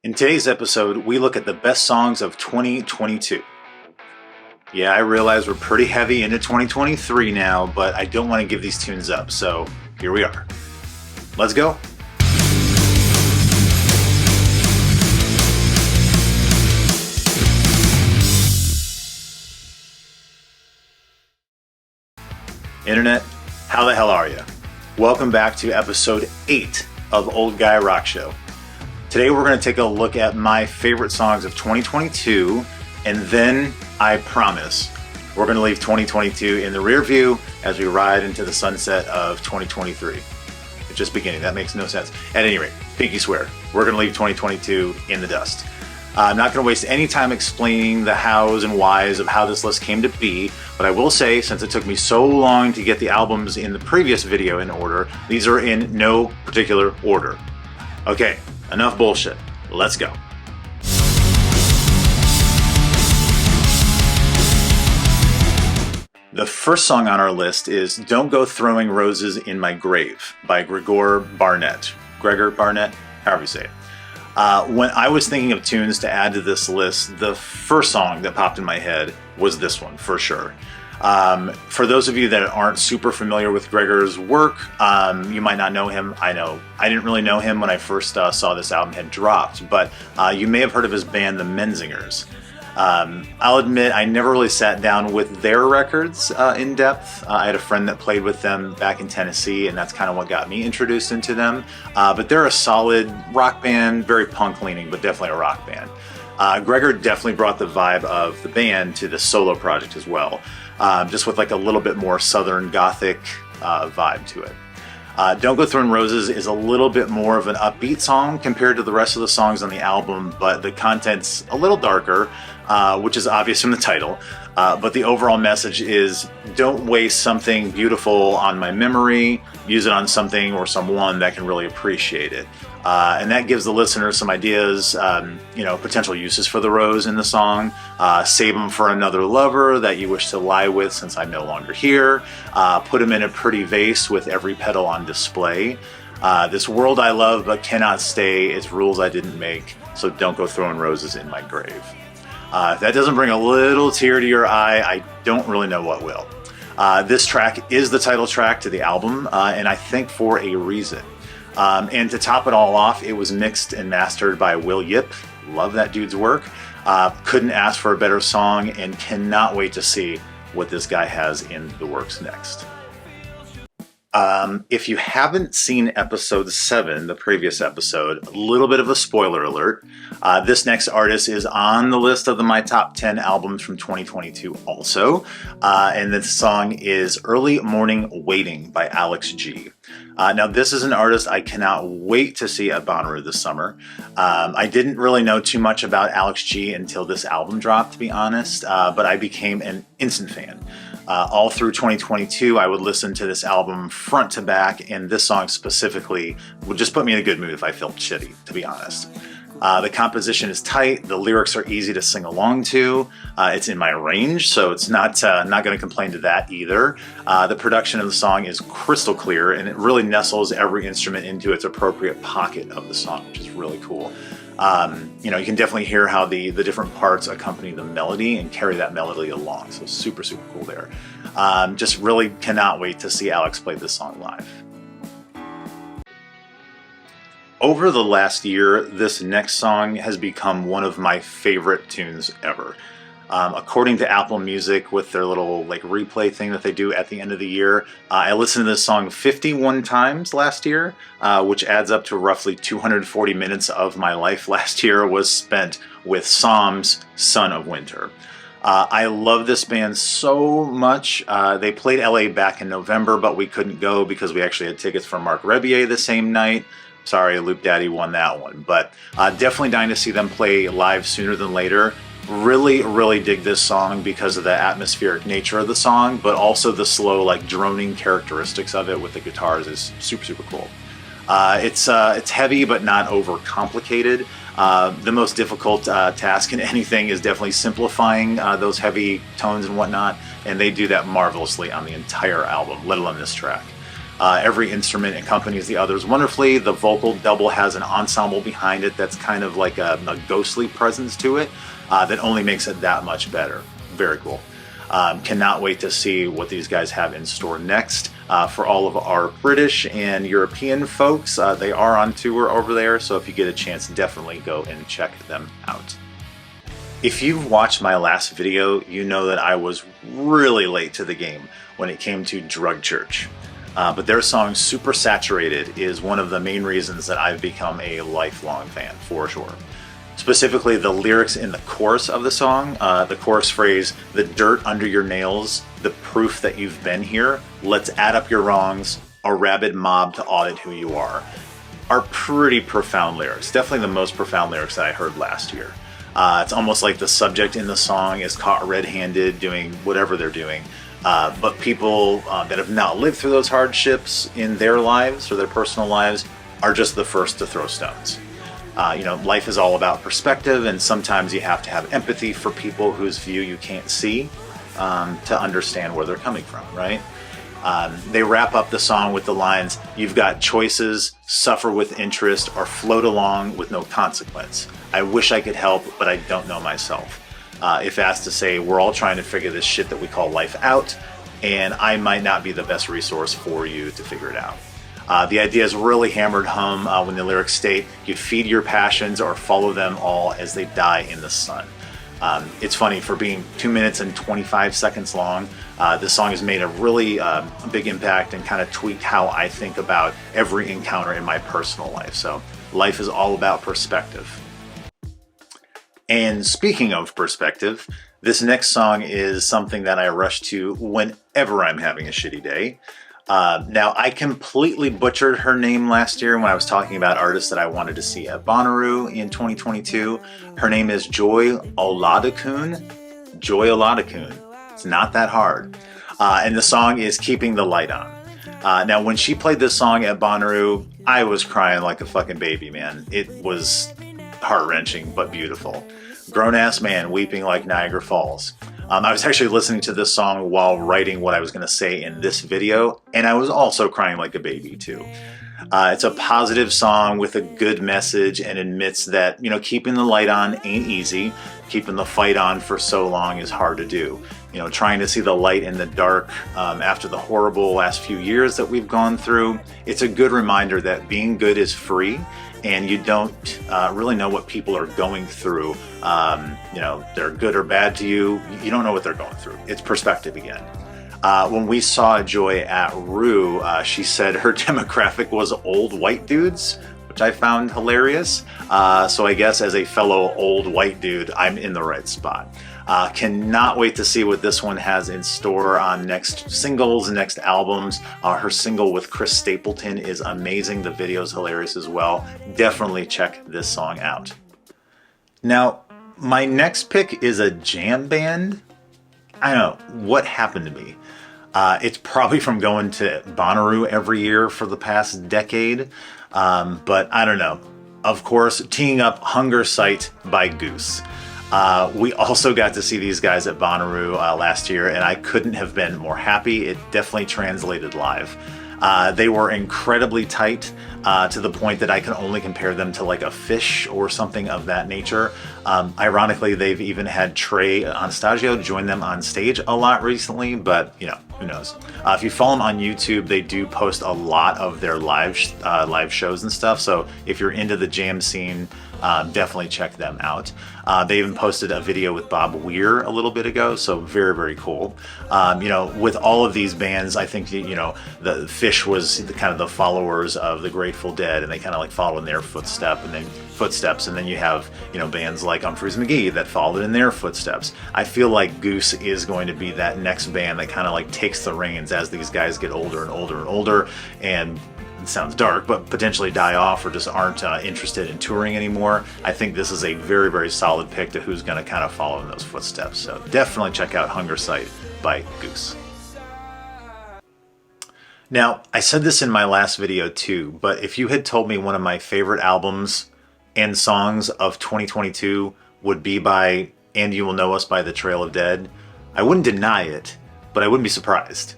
In today's episode, we look at the best songs of 2022. Yeah, I realize we're pretty heavy into 2023 now, but I don't want to give these tunes up, so here we are. Let's go. Internet, how the hell are you? Welcome back to episode 8 of Old Guy Rock Show. Today we're going to take a look at my favorite songs of 2022, and then I promise we're going to leave 2022 in the rear view as we ride into the sunset of 2023. It's just beginning. That makes no sense. At any rate, pinky swear, we're going to leave 2022 in the dust. I'm not going to waste any time explaining the hows and whys of how this list came to be, but I will say, since it took me so long to get the albums in the previous video in order, these are in no particular order. Okay, enough bullshit. Let's go. The first song on our list is Don't Go Throwing Roses in My Grave by Gregor Barnett, however you say it. When I was thinking of tunes to add to this list, the first song that popped in my head was this one, for sure. For those of you that aren't super familiar with Gregor's work, you might not know him. I didn't really know him when I first saw this album had dropped, but you may have heard of his band, the Menzingers. I'll admit I never really sat down with their records in depth. I had a friend that played with them back in Tennessee, and that's kind of what got me introduced into them. But they're a solid rock band, very punk leaning, but definitely a rock band. Gregor definitely brought the vibe of the band to the solo project as well, just with like a little bit more southern gothic vibe to it. Don't Go Throwing Roses is a little bit more of an upbeat song compared to the rest of the songs on the album, but the content's a little darker, which is obvious from the title. But the overall message is, don't waste something beautiful on my memory, use it on something or someone that can really appreciate it. And that gives the listener some ideas, potential uses for the rose in the song. Save them for another lover that you wish to lie with since I'm no longer here. Put them in a pretty vase with every petal on display. This world I love but cannot stay, it's rules I didn't make, so don't go throwing roses in my grave. If that doesn't bring a little tear to your eye, I don't really know what will. This track is the title track to the album, and I think for a reason. And to top it all off, it was mixed and mastered by Will Yip. Love that dude's work. Couldn't ask for a better song, and cannot wait to see what this guy has in the works next. If you haven't seen episode 7, the previous episode, a little bit of a spoiler alert. This next artist is on the list of my top 10 albums from 2022 also. And this song is Early Morning Waiting by Alex G. Now, this is an artist I cannot wait to see at Bonnaroo this summer. I didn't really know too much about Alex G until this album dropped, to be honest, but I became an instant fan. All through 2022, I would listen to this album front to back, and this song specifically would just put me in a good mood if I felt shitty, to be honest. The composition is tight, the lyrics are easy to sing along to, it's in my range, so it's not going to complain to that either. The production of the song is crystal clear, and it really nestles every instrument into its appropriate pocket of the song, which is really cool. You can definitely hear how the different parts accompany the melody and carry that melody along. So super, super cool there. Just really cannot wait to see Alex play this song live. Over the last year, this next song has become one of my favorite tunes ever. According to Apple Music, with their little replay thing that they do at the end of the year, I listened to this song 51 times last year, which adds up to roughly 240 minutes of my life last year was spent with Psalm's Son of Winter. I love this band so much. They played LA back in November, but we couldn't go because we actually had tickets for Marc Rebier the same night. Sorry, Loop Daddy won that one, but definitely dying to see them play live sooner than later. Really, really dig this song because of the atmospheric nature of the song, but also the slow, droning characteristics of it with the guitars is super, super cool. It's heavy, but not over complicated. The most difficult task in anything is definitely simplifying those heavy tones and whatnot, and they do that marvelously on the entire album, let alone this track. Every instrument accompanies the others wonderfully. The vocal double has an ensemble behind it that's kind of like a ghostly presence to it that only makes it that much better. Very cool. Cannot wait to see what these guys have in store next. For all of our British and European folks, they are on tour over there, so if you get a chance, definitely go and check them out. If you've watched my last video, you know that I was really late to the game when it came to Drug Church. But their song Super Saturated is one of the main reasons that I've become a lifelong fan, for sure. Specifically, the lyrics in the chorus of the song, the chorus phrase, "the dirt under your nails, the proof that you've been here, let's add up your wrongs, a rabid mob to audit who you are pretty profound lyrics. Definitely the most profound lyrics that I heard last year. It's almost like the subject in the song is caught red-handed doing whatever they're doing. But people that have not lived through those hardships in their lives or their personal lives are just the first to throw stones. Life is all about perspective, and sometimes you have to have empathy for people whose view you can't see to understand where they're coming from, right? They wrap up the song with the lines, "You've got choices, suffer with interest, or float along with no consequence. I wish I could help, but I don't know myself." If asked to say, we're all trying to figure this shit that we call life out, and I might not be the best resource for you to figure it out. The idea is really hammered home when the lyrics state, "You feed your passions or follow them all as they die in the sun." It's funny, for being 2 minutes and 25 seconds long, this song has made a really big impact and kind of tweaked how I think about every encounter in my personal life. So life is all about perspective. And speaking of perspective, this next song is something that I rush to whenever I'm having a shitty day. Now, I completely butchered her name last year when I was talking about artists that I wanted to see at Bonnaroo in 2022. Her name is Joy Oladokun. Joy Oladokun. It's not that hard. And the song is Keeping the Light On. Now, when she played this song at Bonnaroo, I was crying like a fucking baby, man. It was heart-wrenching, but beautiful. Grown-ass man weeping like Niagara Falls. I was actually listening to this song while writing what I was going to say in this video, and I was also crying like a baby too. It's a positive song with a good message and admits that, keeping the light on ain't easy. Keeping the fight on for so long is hard to do. Trying to see the light in the dark after the horrible last few years that we've gone through. It's a good reminder that being good is free, and you don't really know what people are going through. They're good or bad to you. You don't know what they're going through. It's perspective again. When we saw Joy at Rue, she said her demographic was old white dudes, which I found hilarious. So I guess as a fellow old white dude, I'm in the right spot. Cannot wait to see what this one has in store on next singles, next albums. Her single with Chris Stapleton is amazing. The video's hilarious as well. Definitely check this song out. Now, my next pick is a jam band. I don't know what happened to me. It's probably from going to Bonnaroo every year for the past decade. But I don't know. Of course, teeing up Hunger Sight by Goose. We also got to see these guys at Bonnaroo last year, and I couldn't have been more happy. It definitely translated live. They were incredibly tight to the point that I can only compare them to like a Fish or something of that nature. Ironically, they've even had Trey Anastasio join them on stage a lot recently, but who knows? If you follow them on YouTube, they do post a lot of their live shows and stuff. So if you're into the jam scene, definitely check them out. They even posted a video with Bob Weir a little bit ago, so very, very cool. With all of these bands, I think, the Fish was kind of the followers of the Grateful Dead, and they kind of like followed in their footsteps, and then you have, bands like Humphreys McGee that followed in their footsteps. I feel like Goose is going to be that next band that kind of like takes the reins as these guys get older and older and older, and it sounds dark, but potentially die off or just aren't interested in touring anymore. I think this is a very, very solid pick to who's going to kind of follow in those footsteps. So definitely check out Hunger Sight by Goose. Now, I said this in my last video too, but if you had told me one of my favorite albums and songs of 2022 would be by And You Will Know Us by The Trail of Dead, I wouldn't deny it, but I wouldn't be surprised.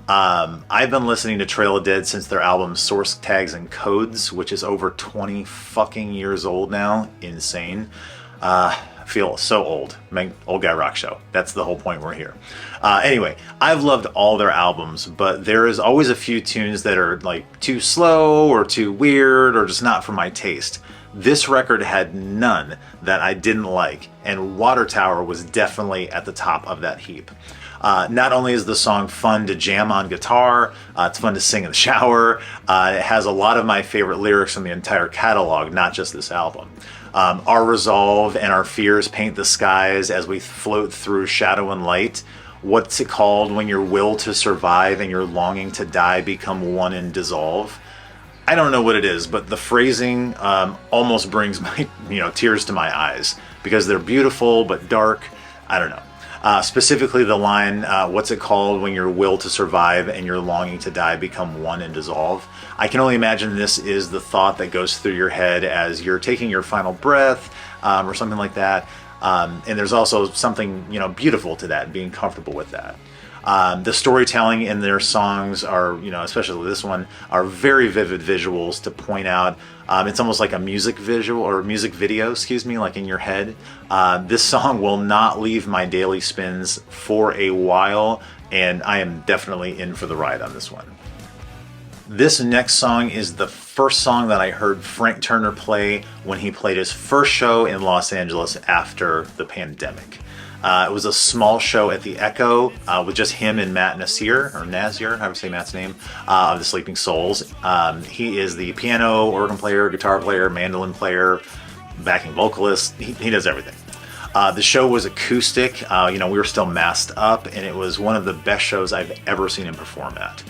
I've been listening to Trail of Dead since their album Source Tags and Codes, which is over 20 fucking years old now. Insane. I feel so old. Old Guy Rock Show. That's the whole point we're here. Anyway, I've loved all their albums, but there is always a few tunes that are like too slow or too weird or just not for my taste. This record had none that I didn't like, and Water Tower was definitely at the top of that heap. Not only is the song fun to jam on guitar, it's fun to sing in the shower. It has a lot of my favorite lyrics from the entire catalog, not just this album. Our resolve and our fears paint the skies as we float through shadow and light. What's it called when your will to survive and your longing to die become one and dissolve? I don't know what it is, but the phrasing almost brings my tears to my eyes because they're beautiful but dark. I don't know. Specifically the line, what's it called when your will to survive and your longing to die become one and dissolve? I can only imagine this is the thought that goes through your head as you're taking your final breath or something like that. And there's also something beautiful to that, being comfortable with that. The storytelling in their songs are, especially this one, are very vivid visuals to point out. It's almost like a music visual or music video, like in your head. This song will not leave my daily spins for a while, and I am definitely in for the ride on this one. This next song is the first song that I heard Frank Turner play when he played his first show in Los Angeles after the pandemic. It was a small show at the Echo with just him and Matt Nasir, or Nazir, however you say Matt's name, of the Sleeping Souls. He is the piano, organ player, guitar player, mandolin player, backing vocalist. He does everything. The show was acoustic. We were still masked up, and it was one of the best shows I've ever seen him perform at.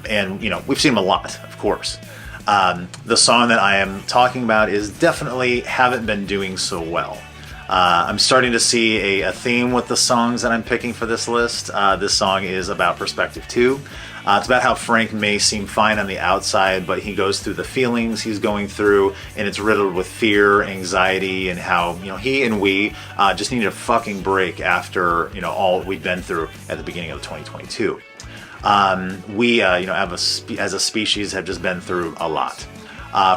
And we've seen him a lot, of course. The song that I am talking about is definitely Haven't Been Doing So Well. I'm starting to see a theme with the songs that I'm picking for this list. This song is about perspective 2. It's about how Frank may seem fine on the outside, but he goes through the feelings he's going through, and it's riddled with fear, anxiety, and how he and we just need a fucking break after all we've been through at the beginning of 2022. We as a species have just been through a lot.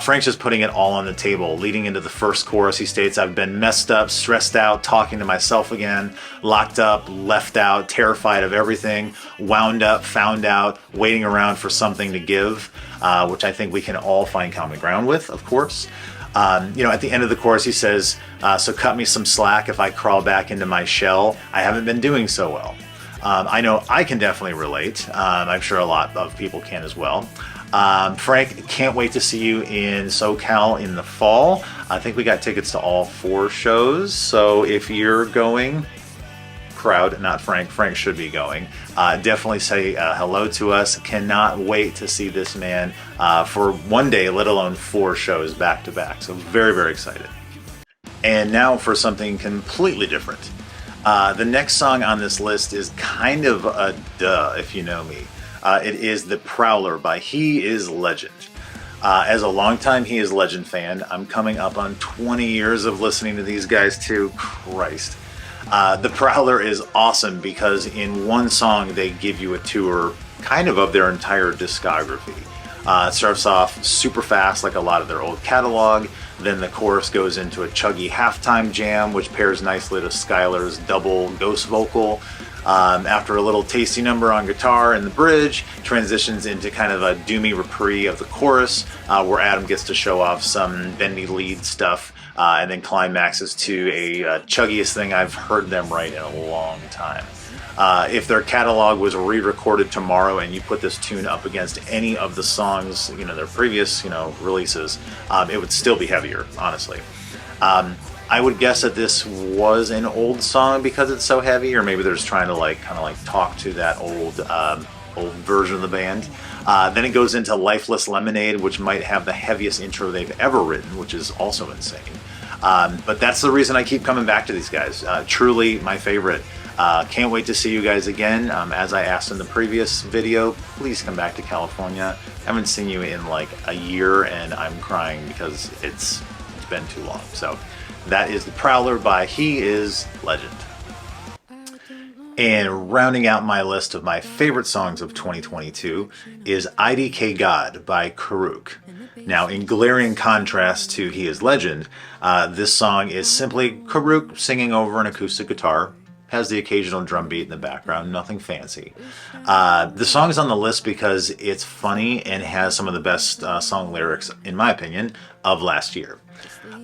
Frank's just putting it all on the table. Leading into the first chorus, he states, "I've been messed up, stressed out, talking to myself again, locked up, left out, terrified of everything, wound up, found out, waiting around for something to give," which I think we can all find common ground with, of course. At the end of the chorus, he says, "So cut me some slack if I crawl back into my shell. I haven't been doing so well." I know I can definitely relate. I'm sure a lot of people can as well. Frank, can't wait to see you in SoCal in the fall. I think we got tickets to all 4 shows, so if you're going, crowd, not Frank, Frank should be going, definitely say hello to us. Cannot wait to see this man for one day, let alone 4 shows back to back, so very, very excited. And now for something completely different. The next song on this list is kind of a duh, if you know me. It is The Prowler by He Is Legend. As a longtime He Is Legend fan, I'm coming up on 20 years of listening to these guys too. Christ. The Prowler is awesome because in one song they give you a tour kind of their entire discography. It starts off super fast like a lot of their old catalog. Then the chorus goes into a chuggy halftime jam, which pairs nicely to Skylar's double ghost vocal. After a little tasty number on guitar in the bridge, transitions into kind of a doomy reprieve of the chorus, where Adam gets to show off some bendy lead stuff, and then climaxes to a chuggiest thing I've heard them write in a long time. If their catalog was re-recorded tomorrow and you put this tune up against any of the songs, their previous, releases, it would still be heavier, honestly. I would guess that this was an old song because it's so heavy, or maybe they're just trying to talk to that old version of the band. Then it goes into Lifeless Lemonade, which might have the heaviest intro they've ever written, which is also insane. But that's the reason I keep coming back to these guys. Truly my favorite. Can't wait to see you guys again. As I asked in the previous video, please come back to California. I haven't seen you in like a year, and I'm crying because it's been too long. So that is The Prowler by He Is Legend. And rounding out my list of my favorite songs of 2022 is IDK God by Karuk. Now, in glaring contrast to He Is Legend, this song is simply Karuk singing over an acoustic guitar, has the occasional drum beat in the background, nothing fancy. The song is on the list because it's funny and has some of the best song lyrics, in my opinion, of last year.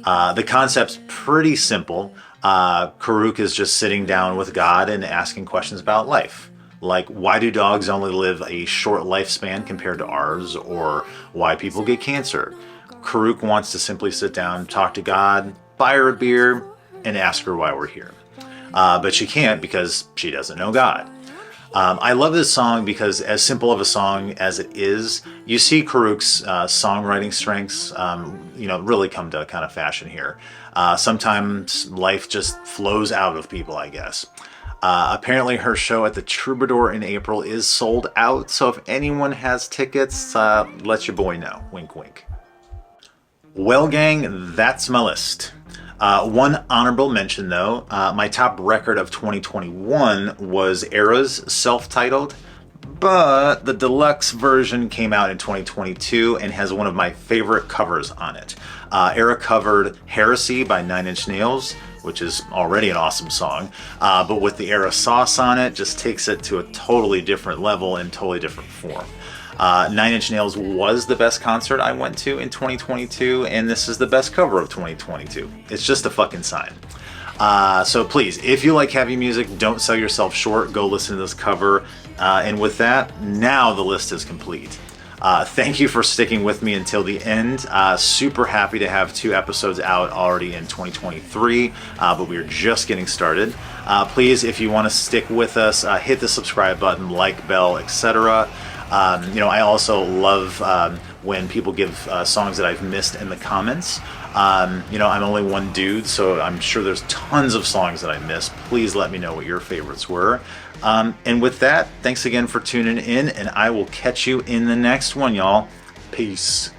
The concept's pretty simple. Karuk is just sitting down with God and asking questions about life. Like, why do dogs only live a short lifespan compared to ours? Or why people get cancer? Karuk wants to simply sit down, talk to God, buy her a beer, and ask her why we're here. But she can't because she doesn't know God. I love this song because, as simple of a song as it is, you see Karuk's songwriting strengths, really come to kind of fashion here. Sometimes life just flows out of people, I guess. Apparently her show at the Troubadour in April is sold out, so if anyone has tickets, let your boy know. Wink, wink. Well, gang, that's my list. One honorable mention, though. My top record of 2021 was Era's self-titled, but the deluxe version came out in 2022 and has one of my favorite covers on it. Era covered Heresy by Nine Inch Nails, which is already an awesome song, but with the Era sauce on it, just takes it to a totally different level and totally different form. Nine Inch Nails was the best concert I went to in 2022, and this is the best cover of 2022. It's just a fucking sign. So please, if you like heavy music, don't sell yourself short. Go listen to this cover. And with that, now the list is complete. Thank you for sticking with me until the end. Super happy to have 2 episodes out already in 2023, but we're just getting started. Please, if you want to stick with us, hit the subscribe button, like bell, etc. I also love when people give songs that I've missed in the comments. I'm only one dude, so I'm sure there's tons of songs that I missed. Please let me know what your favorites were. And with that, thanks again for tuning in, and I will catch you in the next one, y'all. Peace.